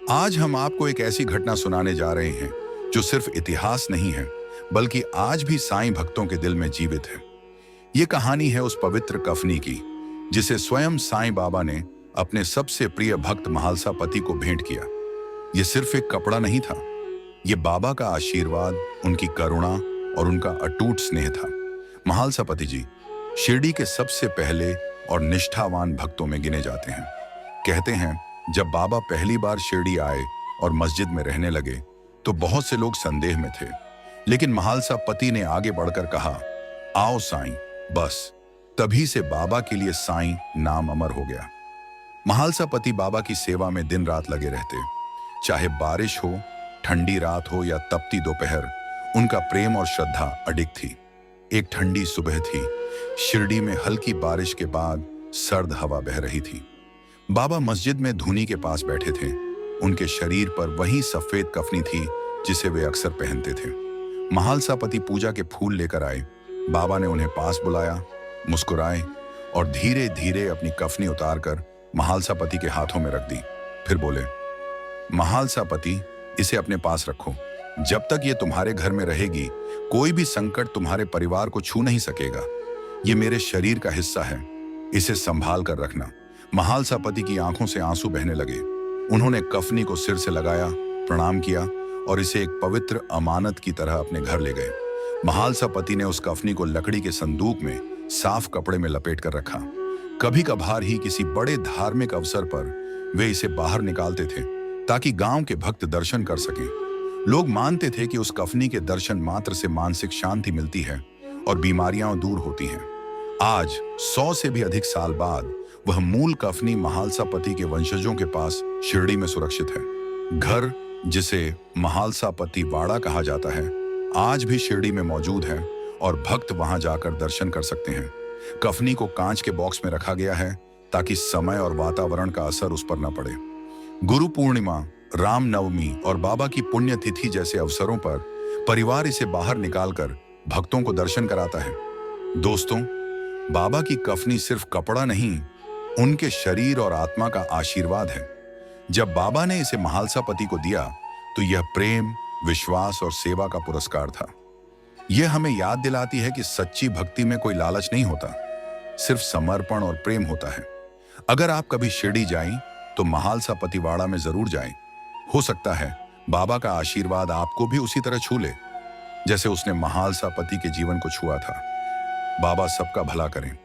आज हम आपको एक ऐसी घटना सुनाने जा रहे हैं जो सिर्फ इतिहास नहीं है, बल्कि आज भी साईं भक्तों के दिल में जीवित है। ये कहानी है उस पवित्र कफनी की जिसे स्वयं साईं बाबा ने अपने सबसे प्रिय भक्त महालसा पति को भेंट किया। ये सिर्फ एक कपड़ा नहीं था, ये बाबा का आशीर्वाद, उनकी करुणा और उनका अटूट स्नेह था। महालसा पति जी शिरडी के सबसे पहले और निष्ठावान भक्तों में गिने जाते हैं। कहते हैं, जब बाबा पहली बार शिरडी आए और मस्जिद में रहने लगे तो बहुत से लोग संदेह में थे, लेकिन महालसा पति ने आगे बढ़कर कहा, आओ साईं। बस तभी से बाबा के लिए साईं नाम अमर हो गया। महालसा पति बाबा की सेवा में दिन रात लगे रहते, चाहे बारिश हो, ठंडी रात हो या तपती दोपहर, उनका प्रेम और श्रद्धा अडिग थी। एक ठंडी सुबह थी, शिरडी में हल्की बारिश के बाद सर्द हवा बह रही थी। बाबा मस्जिद में धूनी के पास बैठे थे। उनके शरीर पर वही सफेद कफनी थी जिसे वे अक्सर पहनते थे। महालसा पति पूजा के फूल लेकर आए। बाबा ने उन्हें पास बुलाया, मुस्कुराए और धीरे धीरे अपनी कफनी उतारकर महालसा पति के हाथों में रख दी। फिर बोले, महालसा पति, इसे अपने पास रखो। जब तक ये तुम्हारे घर में रहेगी, कोई भी संकट तुम्हारे परिवार को छू नहीं सकेगा। ये मेरे शरीर का हिस्सा है, इसे संभाल कर रखना। महालसा पति की आंखों से आंसू बहने लगे। उन्होंने कफनी को सिर से लगाया, प्रणाम किया और इसे एक पवित्र अमानत की तरह अपने घर ले गए। महालसा पति ने उस कफनी को लकड़ी के संदूक में साफ कपड़े में लपेट कर रखा। कभी कभार ही किसी बड़े धार्मिक अवसर पर वे इसे बाहर निकालते थे ताकि गांव के भक्त दर्शन कर सकें। लोग मानते थे कि उस कफनी के दर्शन मात्र से मानसिक शांति मिलती है और बीमारियां दूर होती हैं। आज 100 से भी अधिक साल बाद वह मूल कफनी महालसा पति के वंशजों के पास शिरडी में सुरक्षित है। घर, जिसे महालसा पति वाड़ा कहा जाता है, आज भी शिरडी में मौजूद है और भक्त वहां जाकर दर्शन कर सकते हैं। कफनी को कांच के बॉक्स में रखा गया है ताकि समय और वातावरण का असर उस पर न पड़े। गुरु पूर्णिमा, राम नवमी और बाबा की पुण्यतिथि जैसे अवसरों पर परिवार इसे बाहर निकालकर भक्तों को दर्शन कराता है। दोस्तों, बाबा की कफनी सिर्फ कपड़ा नहीं, उनके शरीर और आत्मा का आशीर्वाद है। जब बाबा ने इसे महालसा पति को दिया तो यह प्रेम, विश्वास और सेवा का पुरस्कार था। यह हमें याद दिलाती है कि सच्ची भक्ति में कोई लालच नहीं होता, सिर्फ समर्पण और प्रेम होता है। अगर आप कभी शिरडी जाएं तो महालसा पति वाड़ा में जरूर जाएं। हो सकता है बाबा का आशीर्वाद आपको भी उसी तरह छू ले जैसे उसने महालसा पति के जीवन को छुआ था। बाबा सबका भला करें।